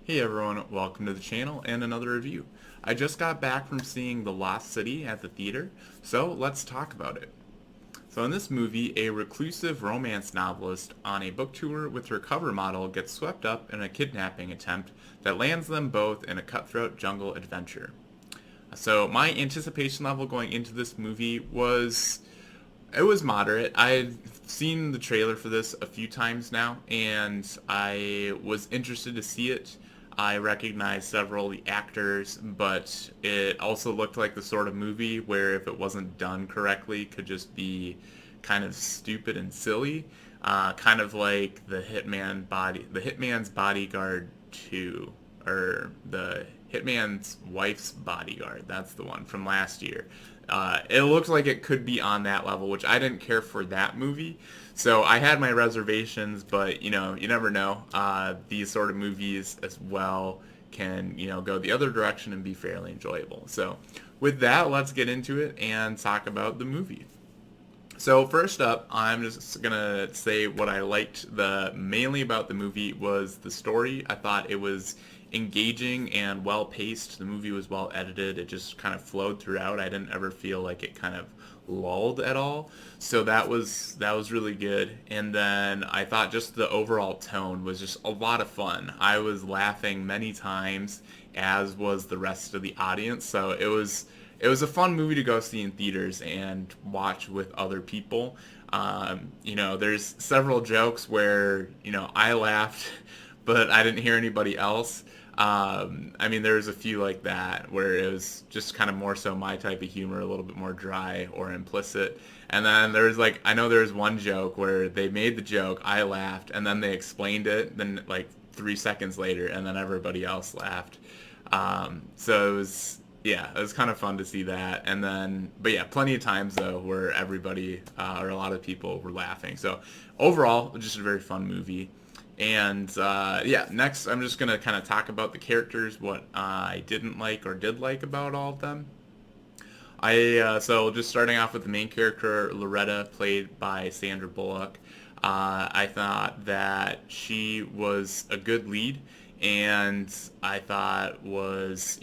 Hey everyone, welcome to the channel and another review. I just got back from seeing The Lost City at the theater, so let's talk about it. So in this movie, a reclusive romance novelist on a book tour with her cover model gets swept up in a kidnapping attempt that lands them both in a cutthroat jungle adventure. So my anticipation level going into this movie was it was moderate. I've seen the trailer for this a few times now, and I was interested to see it. I recognized several of the actors, but it also looked like the sort of movie where if it wasn't done correctly, could just be kind of stupid and silly, kind of like the Hitman's Bodyguard 2, or the Hitman's Wife's Bodyguard. That's the one from last year. It looked like it could be on that level, which I didn't care for that movie. So I had my reservations, but you never know. These sort of movies as well can, go the other direction and be fairly enjoyable. So with that, let's get into it and talk about the movie. So first up, I'm just gonna say what I liked the mainly about the movie was the story. I thought it was engaging and well paced. The movie was well edited. It just kind of flowed throughout. I didn't ever feel like it kind of lulled at all. So that was really good. And then I thought just the overall tone was just a lot of fun. I was laughing many times, as was the rest of the audience. So it was a fun movie to go see in theaters and watch with other people. There's several jokes where I laughed, but I didn't hear anybody else. There's a few like that where it was just kind of more so my type of humor, a little bit more dry or implicit. And then there's I know there was one joke where they made the joke, I laughed, and then they explained it, then like 3 seconds later, and then everybody else laughed. So it was kind of fun to see that. And then, but yeah, plenty of times though where everybody or a lot of people were laughing. So overall, just a very fun movie. And next I'm just gonna kind of talk about the characters, what I didn't like or did like about all of them. So just starting off with the main character, Loretta, played by Sandra Bullock. I thought that she was a good lead, and I thought was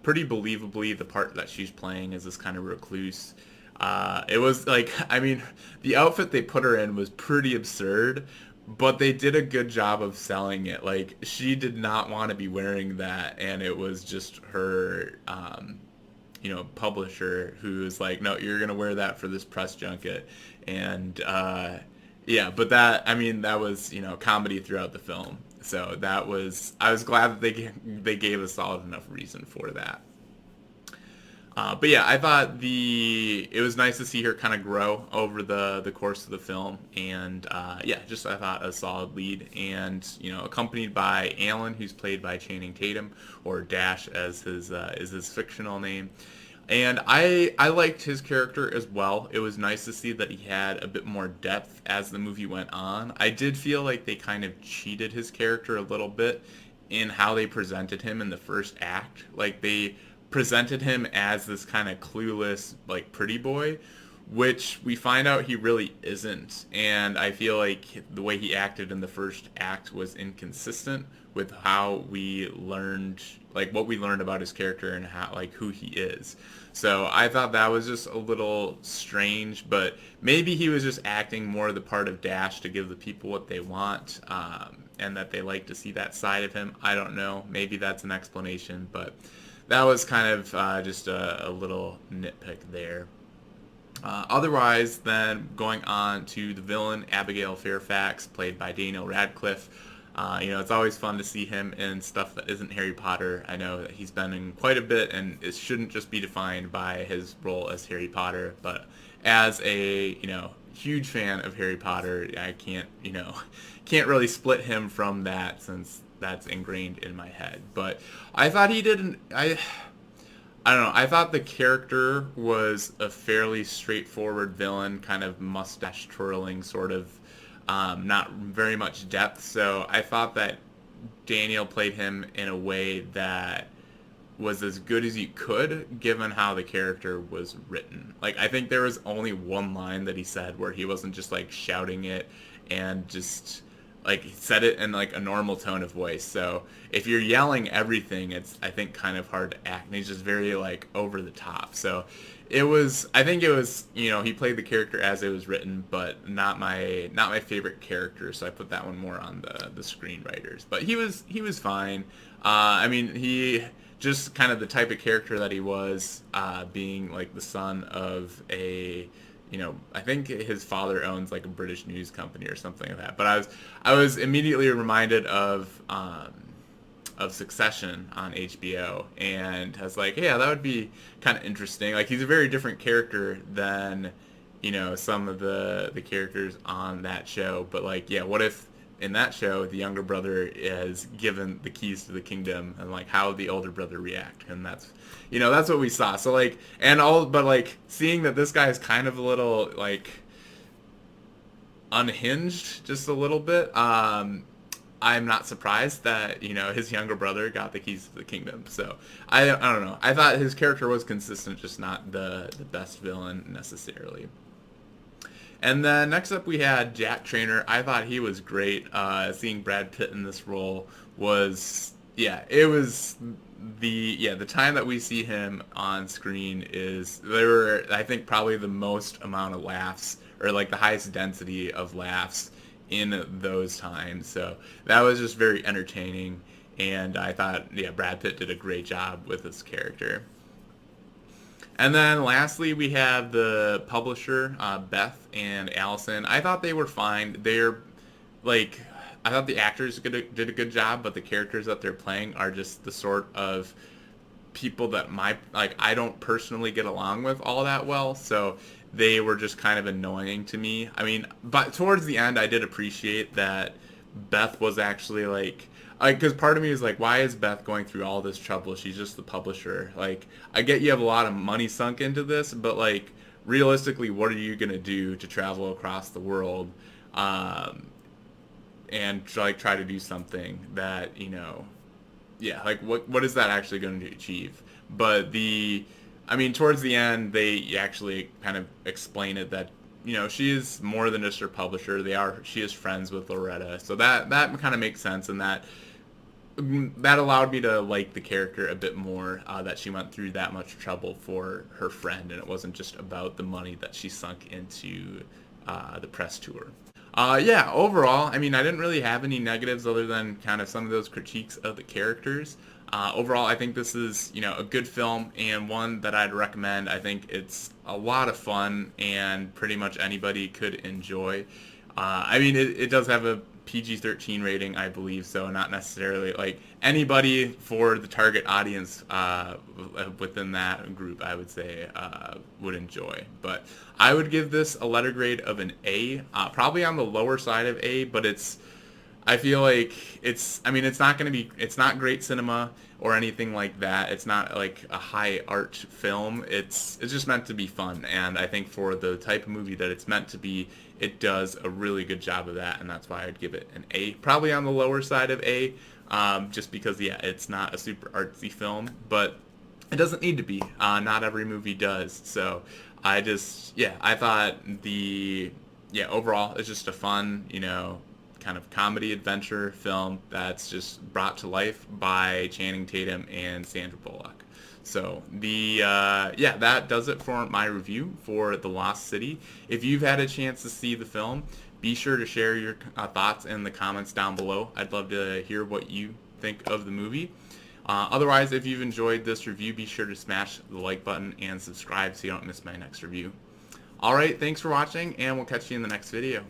pretty believably the part that she's playing as this kind of recluse. It was like the outfit they put her in was pretty absurd, but they did a good job of selling it. Like she did not want to be wearing that, and it was just her publisher who was like, no, you're gonna wear that for this press junket. And but that was comedy throughout the film. So I was glad that they gave a solid enough reason for that. But yeah, I thought it was nice to see her kind of grow over the course of the film, and just I thought a solid lead, and accompanied by Alan, who's played by Channing Tatum, or Dash as his is his fictional name. And I liked his character as well. It was nice to see that he had a bit more depth as the movie went on. I did feel like they kind of cheated his character a little bit in how they presented him in the first act. Like they presented him as this kind of clueless, like pretty boy, which we find out he really isn't. And I feel like the way he acted in the first act was inconsistent with how we learned, like what we learned about his character and how, like who he is. So I thought that was just a little strange, but maybe he was just acting more the part of Dash to give the people what they want, and that they like to see that side of him. I don't know. Maybe that's an explanation, but that was kind of just a little nitpick there. Otherwise, then going on to the villain, Abigail Fairfax, played by Daniel Radcliffe. It's always fun to see him in stuff that isn't Harry Potter. I know that he's been in quite a bit, and it shouldn't just be defined by his role as Harry Potter, but as a huge fan of Harry Potter, I can't really split him from that since that's ingrained in my head. But I thought he did I don't know. I thought the character was a fairly straightforward villain, kind of mustache twirling sort of, not very much depth. So I thought that Daniel played him in a way that was as good as you could, given how the character was written. Like I think there was only one line that he said where he wasn't just like shouting it and just like he said it in like a normal tone of voice. So if you're yelling everything, it's I think kind of hard to act. And he's just very like over the top. So it was I think it was he played the character as it was written, but not my favorite character. So I put that one more on the screenwriters. But he was fine. I mean he just kind of the type of character that he was, being like the son of I think his father owns like a British news company or something like that. But I was immediately reminded of Succession on HBO, and I was like, yeah, that would be kind of interesting. Like he's a very different character than some of the characters on that show. But like, yeah, what if in that show the younger brother is given the keys to the kingdom, and like how would the older brother react? And that's what we saw. So like, but like seeing that this guy is kind of a little like unhinged just a little bit. I'm not surprised that his younger brother got the keys to the kingdom. So I don't know. I thought his character was consistent, just not the best villain necessarily. And then next up we had Jack Trainer. I thought he was great. Seeing Brad Pitt in this role was, yeah, it was the time that we see him on screen there were, I think, probably the most amount of laughs, or like the highest density of laughs in those times. So that was just very entertaining, and I thought, yeah, Brad Pitt did a great job with this character. And then lastly, we have the publisher, Beth and Allison. I thought they were fine. I thought the actors did a good job, but the characters that they're playing are just the sort of people that I don't personally get along with all that well. So they were just kind of annoying to me. I mean, but towards the end, I did appreciate that Beth was actually because part of me is like, why is Beth going through all this trouble? She's just the publisher. Like, I get you have a lot of money sunk into this, but like, realistically, what are you gonna do to travel across the world, and try to do something that yeah, like what is that actually going to achieve? But I mean, towards the end, they actually kind of explain it that she is more than just her publisher. She is friends with Loretta, so that kind of makes sense, and that allowed me to like the character a bit more, that she went through that much trouble for her friend, and it wasn't just about the money that she sunk into the press tour. Yeah, overall, I mean, I didn't really have any negatives other than kind of some of those critiques of the characters. Overall, I think this is, a good film, and one that I'd recommend. I think it's a lot of fun and pretty much anybody could enjoy. I mean, it does have a PG-13 rating, I believe, so not necessarily like anybody for the target audience within that group, I would say, would enjoy. But I would give this a letter grade of an A, probably on the lower side of A, but I feel like it's not great cinema or anything like that. It's not like a high art film. It's just meant to be fun, and I think for the type of movie that it's meant to be, it does a really good job of that, and that's why I'd give it an A, probably on the lower side of A, just because, yeah, it's not a super artsy film, but it doesn't need to be. Not every movie does. So I thought overall it's just a fun, kind of comedy adventure film that's just brought to life by Channing Tatum and Sandra Bullock. So that does it for my review for The Lost City. If you've had a chance to see the film, be sure to share your thoughts in the comments down below. I'd love to hear what you think of the movie. Otherwise, if you've enjoyed this review, be sure to smash the like button and subscribe so you don't miss my next review. Alright, thanks for watching, and we'll catch you in the next video.